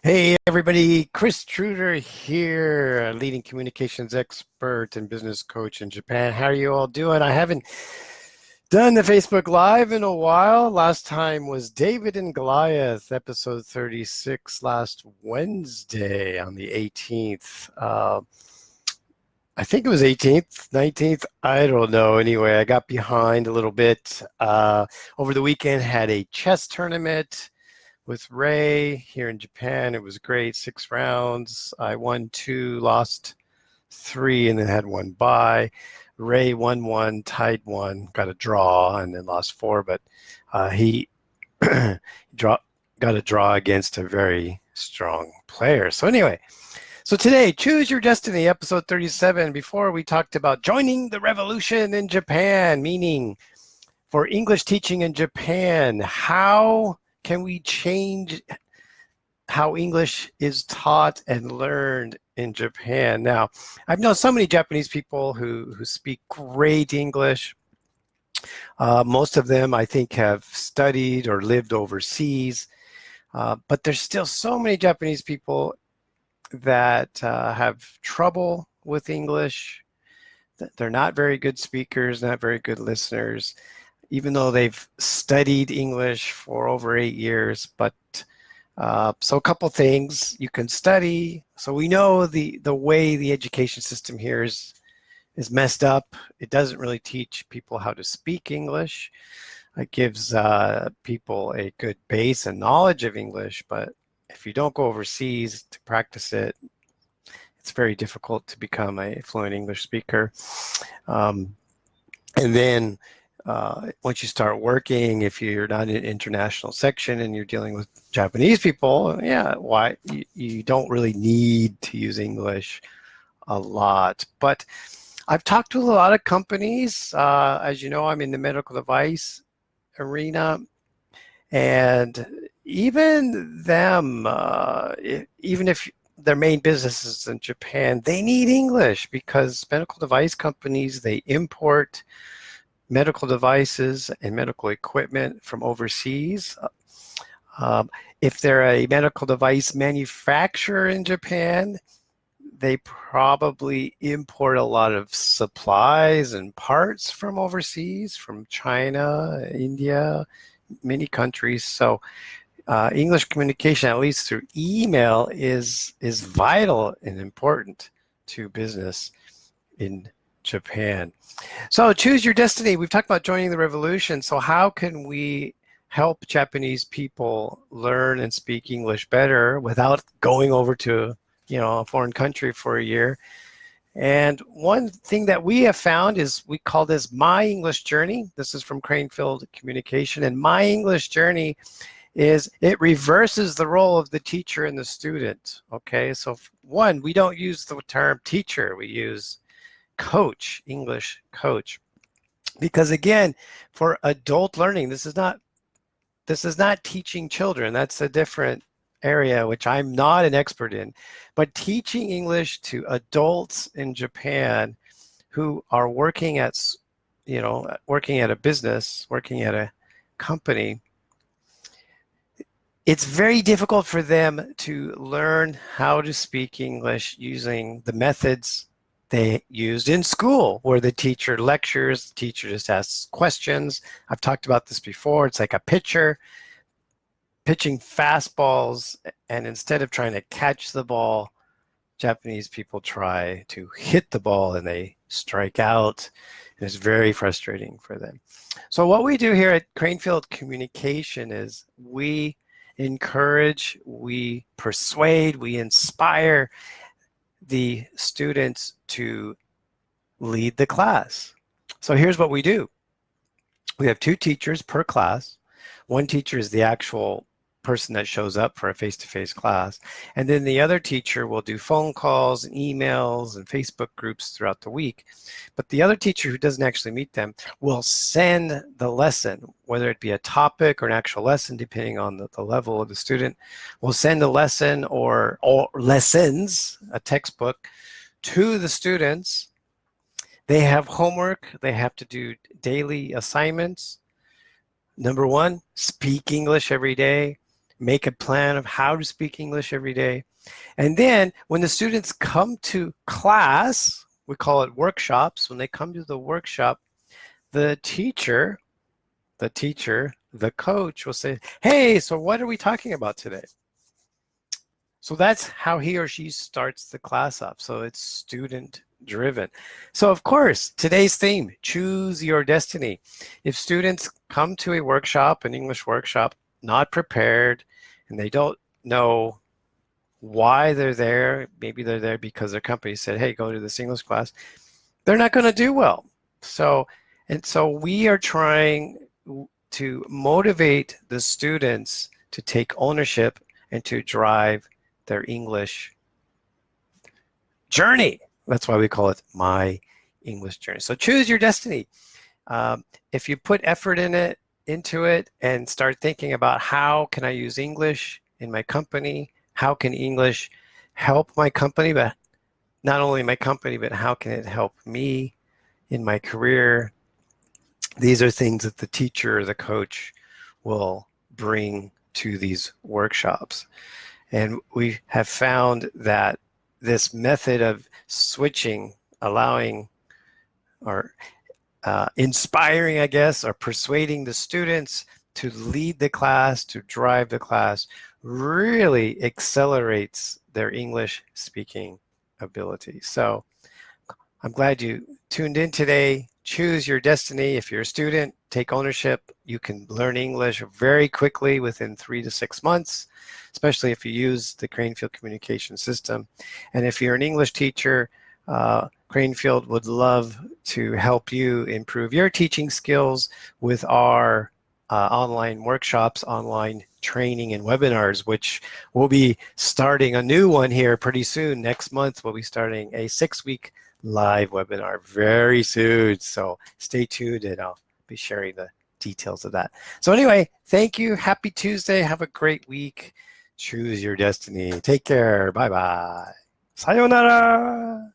Hey everybody, Chris Truder here, a leading communications expert and business coach in Japan. How are you all doing? I haven't done the Facebook Live in a while. Last time was David and Goliath, episode 36, last Wednesday on the 18th. I think it was 18th, 19th. I don't know. Anyway, I got behind a little bit. Over the weekend, had a chess tournament with Ray here in Japan. It was great. 6 rounds. I won two, lost three, and then had one bye. Ray won one, tied one, got a draw, and then lost four. But he draw, got a draw against a very strong player. So anyway, so today, Choose Your Destiny, episode 37. Before we talked about joining the revolution in Japan, meaning for English teaching in Japan, how can we change how English is taught and learned in Japan? Now, I've known so many Japanese people who speak great English. Most of them, I think, have studied or lived overseas. But there's still so many Japanese people that have trouble with English. They're not very good speakers, not very good listeners, even though they've studied English for over 8 years. But so a couple things you can study. So we know the way the education system here is messed up. It doesn't really teach people how to speak English. It gives people a good base and knowledge of English, but if you don't go overseas to practice it, it's very difficult to become a fluent English speaker. And then once you start working, if you're not in an international section and you're dealing with Japanese people, yeah, why you don't really need to use English a lot. But I've talked to a lot of companies. As you know, I'm in the medical device arena, and even them, even if their main business is in Japan, they need English because medical device companies, they import medical devices and medical equipment from overseas. If they're a medical device manufacturer in Japan, they probably import a lot of supplies and parts from overseas, from China, India, many countries. So English communication, at least through email, is vital and important to business in Japan. So choose your destiny. We've talked about joining the revolution. So how can we help Japanese people learn and speak English better without going over to a foreign country for a year? And one thing that we have found is we call this My English Journey. This is from Cranefield Communication. And My English Journey is it reverses the role of the teacher and the student. Okay, so one, we don't use the term teacher. We use coach, English coach. Because again, for adult learning, this is not teaching children. That's a different area, which I'm not an expert in. But teaching English to adults in Japan who are working at a business, working at a company, it's very difficult for them to learn how to speak English using the methods they used in school, where the teacher lectures, the teacher just asks questions. I've talked about this before. It's like a pitcher pitching fastballs, and instead of trying to catch the ball, Japanese people try to hit the ball and they strike out. And it's very frustrating for them. So what we do here at Cranefield Communication is we encourage, we persuade, we inspire the students to lead the class. So here's what we do. We have 2 teachers per class. One teacher is the actual person that shows up for a face-to-face class. And then the other teacher will do phone calls and emails and Facebook groups throughout the week. But the other teacher who doesn't actually meet them will send the lesson, whether it be a topic or an actual lesson, depending on the level of the student, will send a lesson or lessons, a textbook, to the students. They have homework. They have to do daily assignments. Number 1, speak English every day. make a plan of how to speak English every day. And then when the students come to class, we call it workshops. When they come to the workshop, the teacher, the coach will say, hey, so what are we talking about today? So that's how he or she starts the class up. So it's student driven. So of course, today's theme, choose your destiny. If students come to a workshop, an English workshop, not prepared, and they don't know why they're there, maybe they're there because their company said, hey, go to this English class, they're not going to do well. So we are trying to motivate the students to take ownership and to drive their English journey. That's why we call it My English Journey. So choose your destiny. If you put effort into it and start thinking about how can I use English in my company, how can English help my company, but not only my company, but how can it help me in my career? These are things that the teacher or the coach will bring to these workshops. And we have found that this method of switching, allowing or inspiring, I guess, or persuading the students to lead the class, to drive the class, really accelerates their English speaking ability. So I'm glad you tuned in today. Choose your destiny. If you're a student, take ownership. You can learn English very quickly within 3 to 6 months, especially if you use the Cranefield communication system. And if you're an English teacher, Cranefield would love to help you improve your teaching skills with our online workshops, online training and webinars, which we'll be starting a new one here pretty soon. Next month, we'll be starting a 6-week live webinar very soon. So stay tuned and I'll be sharing the details of that. So anyway, thank you. Happy Tuesday. Have a great week. Choose your destiny. Take care. Bye-bye. Sayonara.